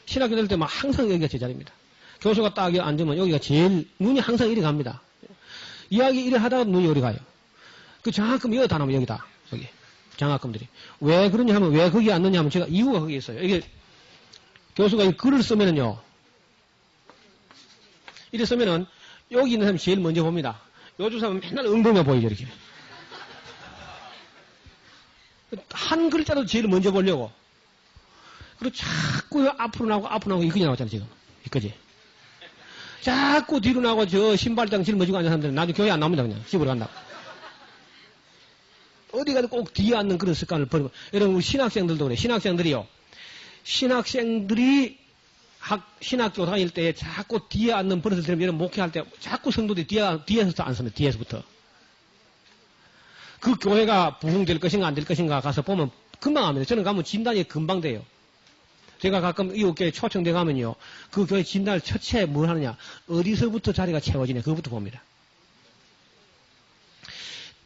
신학교 다닐 때만 항상 여기가 제 자리입니다. 교수가 딱 여기 앉으면 여기가 제일, 눈이 항상 이리 갑니다. 이야기 이리 하다가 눈이 이리 가요. 그 장학금 여기 다 나면 여기다, 여기. 장학금들이. 왜 그러냐 하면, 왜 거기 앉느냐 하면 제가 이유가 거기 있어요. 이게, 교수가 이 글을 쓰면은요, 이래 쓰면은, 여기 있는 사람이 제일 먼저 봅니다. 요즘 사람은 맨날 엉덩이가 보이죠, 이렇게. 한 글자도 제일 먼저 보려고. 그리고 자꾸 앞으로 나오고 이거지 나왔잖아, 지금. 이거지. 자꾸 뒤로 나오고 저 신발장 짊어지고 앉은 사람들은 나중에 교회 안 나옵니다, 그냥. 집으로 간다고. 어디 가도 꼭 뒤에 앉는 그런 습관을 버리고. 여러분, 우리 신학생들도 그래. 신학생들이요. 신학생들이 신학교 다닐 때 자꾸 뒤에 앉는 버릇을 들으면 여러분 목회할 때 자꾸 성도들이 뒤에서 앉습니다. 뒤에서부터. 그 교회가 부흥될 것인가 안 될 것인가 가서 보면 금방 합니다. 저는 가면 진단이 금방 돼요. 제가 가끔 이웃교회 초청돼 가면요. 그 교회 진단을 첫째 뭘 하느냐. 어디서부터 자리가 채워지냐. 그거부터 봅니다.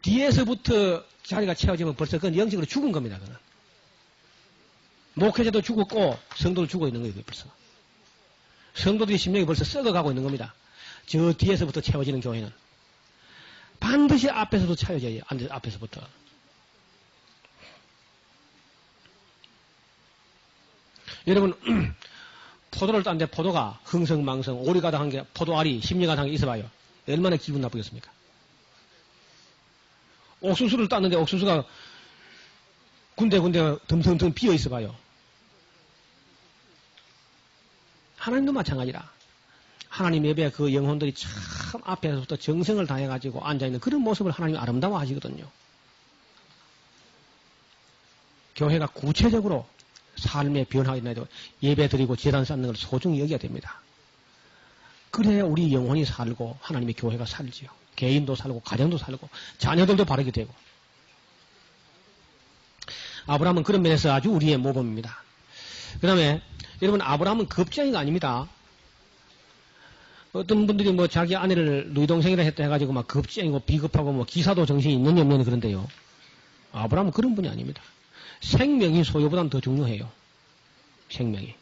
뒤에서부터 자리가 채워지면 벌써 그건 영적으로 죽은 겁니다. 그건. 목회자도 죽었고 성도도 죽어 있는 거예요. 벌써. 성도들의 심령이 벌써 썩어가고 있는 겁니다. 저 뒤에서부터 채워지는 교회는. 반드시 앞에서도 채워져야 돼요. 앞에서부터. 여러분, 포도를 땄는데 포도가 흥성망성, 오리가닥한 게, 포도알이, 심리가닥한 게 있어봐요. 얼마나 기분 나쁘겠습니까? 옥수수를 땄는데 옥수수가 군데군데 덤텅텅 비어 있어봐요. 하나님도 마찬가지라. 하나님 예배 그 영혼들이 참 앞에서부터 정성을 다해가지고 앉아있는 그런 모습을 하나님이 아름다워 하시거든요. 교회가 구체적으로 삶의 변화가 있나도 예배 드리고 제단 쌓는 걸 소중히 여겨야 됩니다. 그래야 우리 영혼이 살고 하나님의 교회가 살지요. 개인도 살고 가정도 살고 자녀들도 바르게 되고. 아브라함은 그런 면에서 아주 우리의 모범입니다. 그 다음에 여러분 아브라함은 겁쟁이가 아닙니다. 어떤 분들이 뭐 자기 아내를 누이 동생이라 했다 해가지고 막 겁쟁이고 비겁하고 뭐 기사도 정신이 있는 옆면이 그런데요. 아브라함은 그런 분이 아닙니다. 생명이 소유보다는 더 중요해요. 생명이.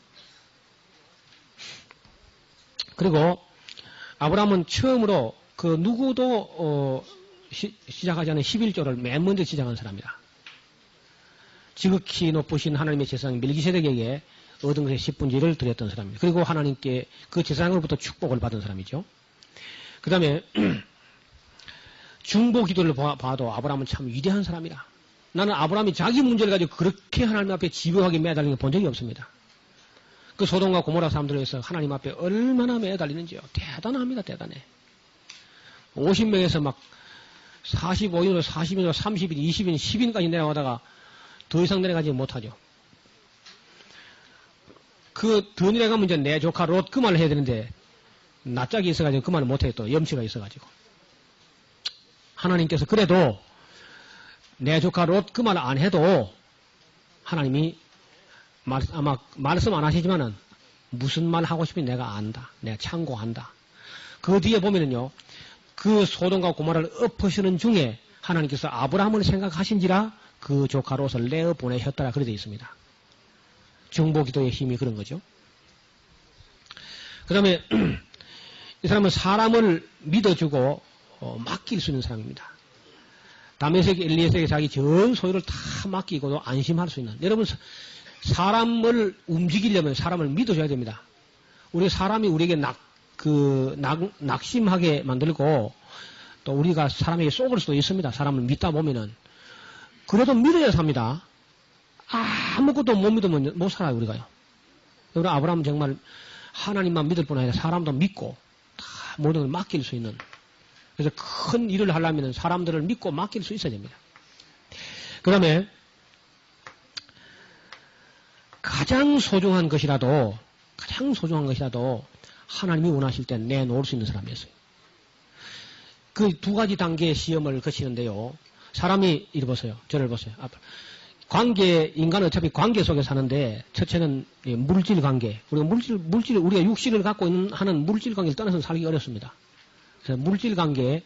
그리고 아브라함은 처음으로 그 누구도 시작하지 않은 11조를 맨 먼저 시작한 사람이다. 지극히 높으신 하나님의 제사장 멜기세덱에게 얻은 것의 10분의 1을 드렸던 사람입니다. 그리고 하나님께 그 제사장으로부터 축복을 받은 사람이죠. 그 다음에 중보 기도를 봐도 아브라함은 참 위대한 사람이다. 나는 아브라함이 자기 문제를 가지고 그렇게 하나님 앞에 집요하게 매달리는 걸 본 적이 없습니다. 그 소돔과 고모라 사람들에 의해서 하나님 앞에 얼마나 매달리는지요. 대단합니다. 대단해. 50명에서 막 45인으로 40인으로 30인, 20인, 10인까지 내려가다가 더 이상 내려가지 못하죠. 더 내려가면 이제 내 조카 롯 그 말을 해야 되는데 낯짝이 있어가지고 그 말을 못해요. 또 염치가 있어가지고. 하나님께서 그래도 내 조카 롯 그 말을 안 해도 하나님이 아마 말씀 안 하시지만은 무슨 말 하고 싶은지 내가 안다. 내가 참고한다. 그 뒤에 보면은요. 그 소돔과 고모라를 엎으시는 중에 하나님께서 아브라함을 생각하신지라 그 조카 롯을 내어 보내셨다라 그래 되어 있습니다. 중보기도의 힘이 그런 거죠. 그 다음에 이 사람은 사람을 믿어주고 맡길 수 있는 사람입니다. 다메섹 엘리에섹에 자기 전 소유를 다 맡기고도 안심할 수 있는. 여러분, 사람을 움직이려면 사람을 믿어줘야 됩니다. 우리 사람이 우리에게 낙심하게 만들고 또 우리가 사람에게 속을 수도 있습니다. 사람을 믿다 보면은. 그래도 믿어야 삽니다. 아무것도 못 믿으면 못 살아요, 우리가요. 여러분, 아브라함은 정말 하나님만 믿을 뿐 아니라 사람도 믿고 다 모든 걸 맡길 수 있는. 그래서 큰 일을 하려면 사람들을 믿고 맡길 수 있어야 됩니다. 그 다음에 가장 소중한 것이라도 하나님이 원하실 때 내놓을 수 있는 사람이었어요. 그 두 가지 단계의 시험을 거치는데요. 사람이 이리 보세요. 저를 보세요. 인간은 어차피 관계 속에 사는데, 첫째는 물질 관계. 우리가 육신을 갖고 하는 물질 관계를 떠나서 살기 어렵습니다. 그래서 물질 관계,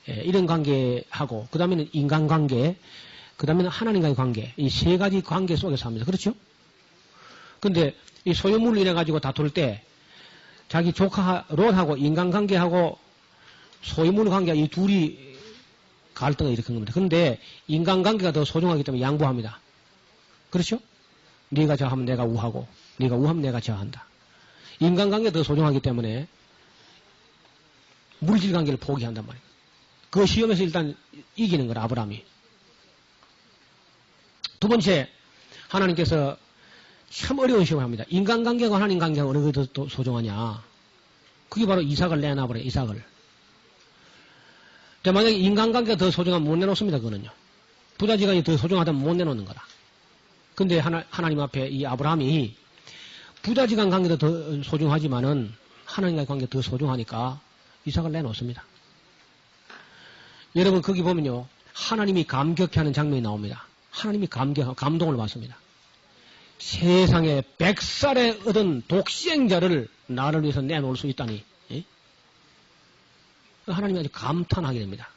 이런 관계하고, 그 다음에는 인간 관계, 그 다음에는 하나님과의 관계. 이 세 가지 관계 속에 삽니다. 그렇죠? 근데 이 소유물로 인해가지고 다툴 때, 자기 조카 롯하고 인간 관계하고 소유물 관계, 이 둘이 갈등을 일으킨 겁니다. 그런데 인간관계가 더 소중하기 때문에 양보합니다. 그렇죠? 네가 저하면 내가 우하고 네가 우하면 내가 저한다. 인간관계가 더 소중하기 때문에 물질관계를 포기한단 말이에요. 그 시험에서 일단 이기는 거라 아브라함이. 두 번째, 하나님께서 참 어려운 시험을 합니다. 인간관계와 하나님관계가 어느 게 더 소중하냐. 그게 바로 이삭을 내놔버려요. 이삭을. 만약에 인간관계가 더 소중하면 못 내놓습니다. 그거는요. 부자지간이 더 소중하다면 못 내놓는 거다. 근데 하나님 앞에 이 아브라함이 부자지간 관계도 더 소중하지만은 하나님과의 관계가 더 소중하니까 이삭을 내놓습니다. 여러분 거기 보면요. 하나님이 감격해하는 장면이 나옵니다. 하나님이 감동을 받습니다. 세상에 100살에 얻은 독시행자를 나를 위해서 내놓을 수 있다니. 예? 하나님이 아주 감탄하게 됩니다.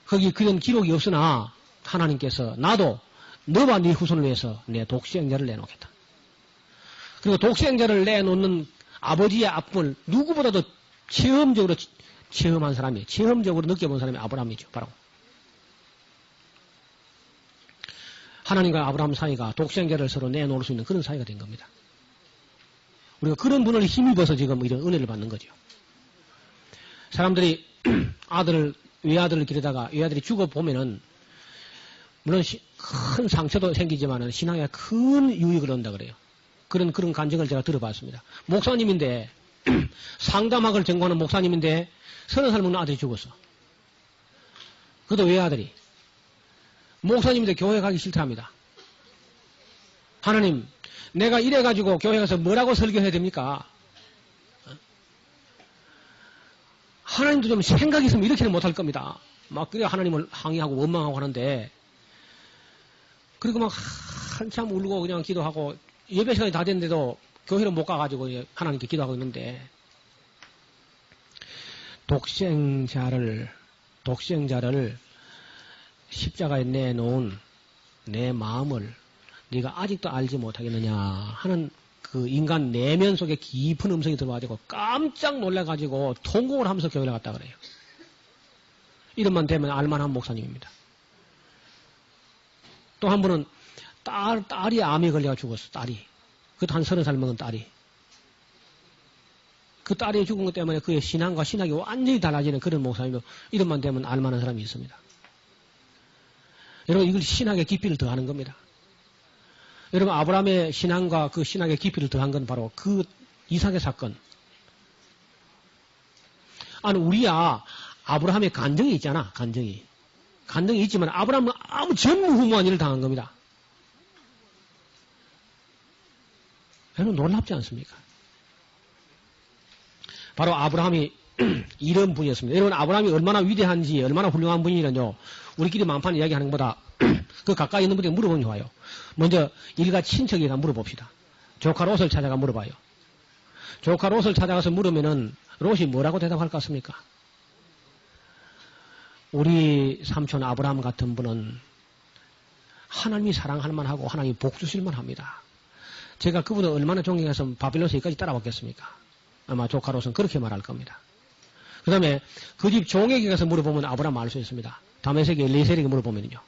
거기 그런 기록이 없으나 하나님께서 나도 너와 네 후손을 위해서 내 독시행자를 내놓겠다. 그리고 독시행자를 내놓는 아버지의 아픔을 누구보다도 체험적으로 체험한 사람이, 체험적으로 느껴본 사람이 아브라함이죠. 바로. 하나님과 아브라함 사이가 독시행자를 서로 내놓을 수 있는 그런 사이가 된 겁니다. 우리가 그런 분을 힘입어서 지금 이런 은혜를 받는 거죠. 사람들이 외아들을 기르다가 외아들이 죽어보면은, 물론 큰 상처도 생기지만은 신앙에 큰 유익을 얻는다 그래요. 그런 간증을 제가 들어봤습니다. 목사님인데, 상담학을 전공하는 목사님인데, 30살 먹는 아들이 죽었어. 그것도 외아들이. 목사님인데 교회 가기 싫다합니다. 하나님, 내가 이래가지고 교회 가서 뭐라고 설교해야 됩니까? 하나님도 좀 생각이 있으면 이렇게는 못할 겁니다. 막 그래 하나님을 항의하고 원망하고 하는데, 그리고 막 한참 울고 그냥 기도하고 예배 시간이 다 됐는데도 교회를 못 가가지고 하나님께 기도하고 있는데, 독생자를 십자가에 내놓은 내 마음을 네가 아직도 알지 못하겠느냐 하는 그 인간 내면 속에 깊은 음성이 들어와가지고 깜짝 놀라가지고 통곡을 하면서 교회를 갔다 그래요. 이름만 되면 알만한 목사님입니다. 또 한 분은 딸이 암에 걸려가 죽었어. 딸이. 그것도 한 30살 먹은 딸이. 그 딸이 죽은 것 때문에 그의 신앙과 신학이 완전히 달라지는 그런 목사님도 이름만 되면 알만한 사람이 있습니다. 여러분 이걸 신학의 깊이를 더하는 겁니다. 여러분 아브라함의 신앙과 그 신학의 깊이를 더한 건 바로 그 이삭의 사건. 아니 우리야 아브라함의 간증이 있잖아. 간증이 있지만 아브라함은 아무 전무후무한 일을 당한 겁니다. 여러분 놀랍지 않습니까? 바로 아브라함이 이런 분이었습니다. 여러분 아브라함이 얼마나 위대한지 얼마나 훌륭한 분이냐요. 우리끼리 만판 이야기하는 것보다 그 가까이 있는 분에게 물어보면 좋아요. 먼저 일가 친척에게 물어봅시다. 조카 롯을 찾아가 물어봐요. 조카 롯을 찾아가서 물으면은 롯이 뭐라고 대답할 것 같습니까? 우리 삼촌 아브라함 같은 분은 하나님이 사랑할 만하고 하나님이 복 주실 만합니다. 제가 그분을 얼마나 존경해서 바빌론에서 여기까지 따라왔겠습니까? 아마 조카 롯은 그렇게 말할 겁니다. 그 다음에 그 집 종에게 가서 물어보면 아브라함 알 수 있습니다. 다메섹 엘리에셀에게 물어보면요.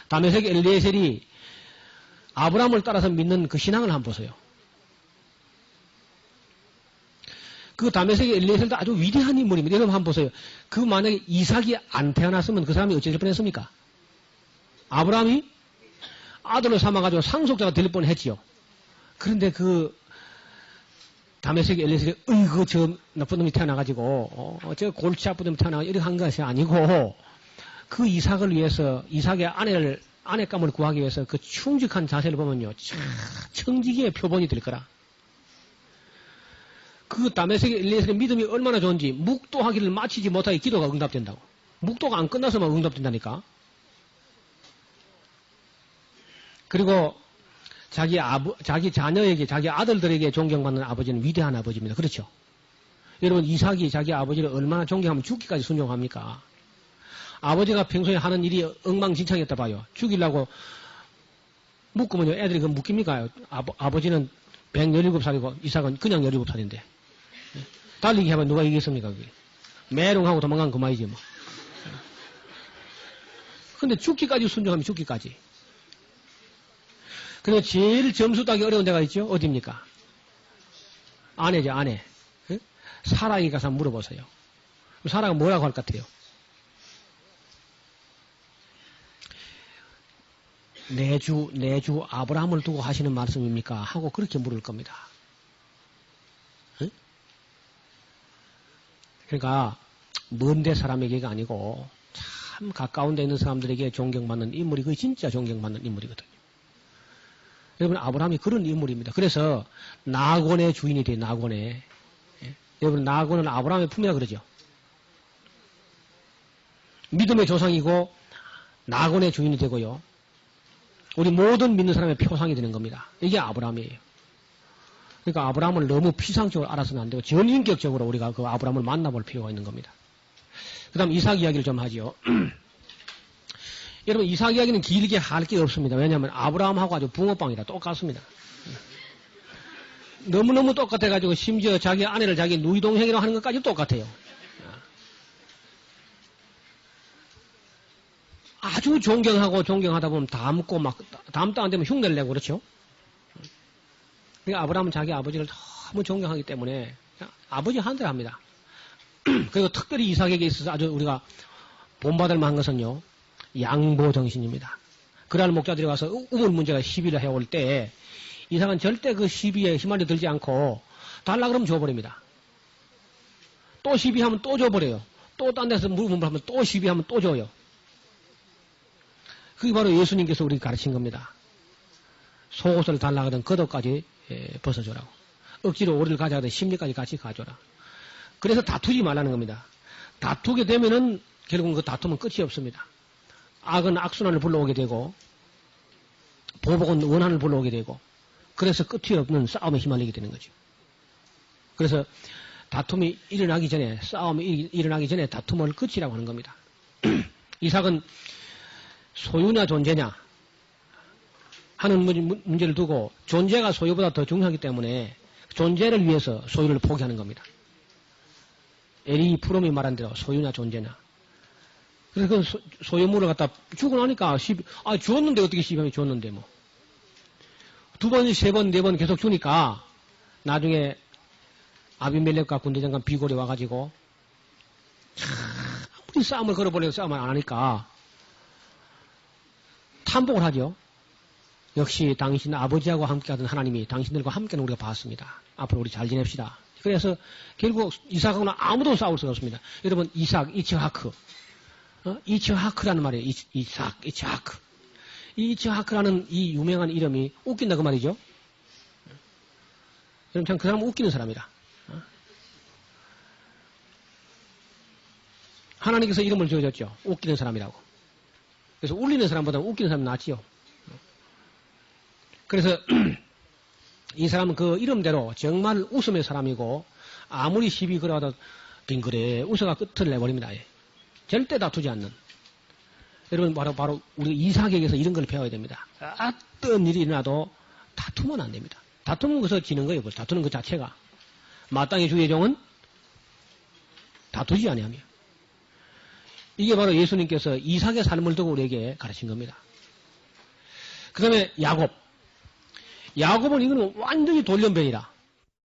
다메섹 엘리에셀이 아브라함을 따라서 믿는 그 신앙을 한번 보세요. 그 다메섹 엘리에셀도 아주 위대한 인물입니다. 여러분 한번 보세요. 그 만약에 이삭이 안 태어났으면 그 사람이 어찌 될 뻔했습니까? 아브라함이 아들로 삼아가지고 상속자가 될 뻔했지요. 그런데 그 다메섹 엘리에셀이 어이구 저 나쁜 놈이 태어나가지고 저 골치 아픈 놈이 태어나가지고 이렇게 한 것이 아니고 그 이삭을 위해서 이삭의 아내감을 구하기 위해서 그 충직한 자세를 보면요. 청지기의 표본이 될 거라. 그 다메섹 엘리에셀의 믿음이 얼마나 좋은지 묵도하기를 마치지 못하게 기도가 응답된다고. 묵도가 안 끝나서만 응답된다니까. 그리고 자기 자녀에게, 자기 아들들에게 존경받는 아버지는 위대한 아버지입니다. 그렇죠? 여러분, 이삭이 자기 아버지를 얼마나 존경하면 죽기까지 순종합니까? 아버지가 평소에 하는 일이 엉망진창이었다 봐요. 죽이려고 묶으면요, 애들이 그거 묶입니까? 아버지는 117살이고, 이삭은 그냥 17살인데. 달리기 하면 누가 이기겠습니까, 그게? 메롱하고 도망간 그만이지, 뭐. 근데 죽기까지 순종하면 죽기까지. 근데 제일 점수 따기 어려운 데가 있죠? 어디입니까? 아내죠, 아내. 사라에게 가서 물어보세요. 사라가 뭐라고 할 것 같아요? 내 주 아브라함을 두고 하시는 말씀입니까? 하고 그렇게 물을 겁니다. 응? 그러니까 먼데 사람에게가 아니고 참 가까운 데 있는 사람들에게 존경받는 인물이 그게 진짜 존경받는 인물이거든요. 여러분, 아브라함이 그런 인물입니다. 그래서 나곤의 주인이 돼요. 나곤의. 예? 여러분, 나곤은 아브라함의 품이라 그러죠. 믿음의 조상이고 나곤의 주인이 되고요. 우리 모든 믿는 사람의 표상이 되는 겁니다. 이게 아브라함이에요. 그러니까 아브라함을 너무 피상적으로 알아서는 안 되고 전인격적으로 우리가 그 아브라함을 만나볼 필요가 있는 겁니다. 그 다음 이삭 이야기를 좀 하죠. 여러분, 이삭 이야기는 길게 할 게 없습니다. 왜냐하면 아브라함하고 아주 붕어빵이라 똑같습니다. 너무너무 똑같아가지고 심지어 자기 아내를 자기 누이동생이라고 하는 것까지 똑같아요. 아주 존경하다 보면 닮고 막 다음도 안 되면 흉내를 내고 그렇죠. 그러니까 아브라함은 자기 아버지를 너무 존경하기 때문에 아버지 한 대로 합니다. 그리고 특별히 이삭에게 있어서 아주 우리가 본받을 만한 것은요. 양보 정신입니다. 그날 목자들이 와서 우물 문제가 시비를 해올 때 이삭은 절대 그 시비에 휘말려 들지 않고 달라 그러면 줘버립니다. 또 시비하면 또 줘버려요. 또 딴 데서 물음을 하면 또 시비하면 또 줘요. 그게 바로 예수님께서 우리에게 가르친 겁니다. 속옷을 달라 하던 겉옷까지 벗어줘라고. 억지로 오리를 가져가던 심리까지 같이 가져라. 그래서 다투지 말라는 겁니다. 다투게 되면은 결국은 그 다툼은 끝이 없습니다. 악은 악순환을 불러오게 되고 보복은 원한을 불러오게 되고 그래서 끝이 없는 싸움에 휘말리게 되는 거죠. 그래서 다툼이 일어나기 전에 싸움이 일어나기 전에 다툼을 끝이라고 하는 겁니다. 이삭은 소유냐 존재냐 하는 문제를 두고 존재가 소유보다 더 중요하기 때문에 존재를 위해서 소유를 포기하는 겁니다. 에리 프롬이 말한 대로 소유냐 존재냐. 그래서 그 소유물을 갖다 주고 나니까 주었는데 어떻게 시비하면 주었는데 뭐. 2번, 3번, 4번 계속 주니까 나중에 아비멜렉과 군대장관 비골이 와가지고 아무리 싸움을 걸어보려고 싸움을 안 하니까 탐복을 하죠. 역시 당신 아버지하고 함께하던 하나님이 당신들과 함께는 우리가 봤습니다. 앞으로 우리 잘 지냅시다. 그래서 결국 이삭하고는 아무도 싸울 수가 없습니다. 여러분 이츠하크 이츠하크라는 말이에요. 이츠하크 이 이츠하크라는 이 유명한 이름이 웃긴다 그 말이죠. 여러분 참 그 사람은 웃기는 사람이다. 하나님께서 이름을 지어줬죠. 웃기는 사람이라고. 그래서 울리는 사람보다 웃기는 사람이 낫지요. 그래서 이 사람은 그 이름대로 정말 웃음의 사람이고 아무리 시비 걸어도 빙그레 웃어가 끝을 내버립니다. 절대 다투지 않는. 여러분 바로 우리 이삭에게서 이런 걸 배워야 됩니다. 어떤 일이 일어나도 다투면 안 됩니다. 다투면 그래서 지는 거예요. 다투는 그 자체가. 마땅히 주의 종은 다투지 아니하며. 이게 바로 예수님께서 이삭의 삶을 두고 우리에게 가르친 겁니다. 그 다음에 야곱. 야곱은 이거는 완전히 돌연변이라.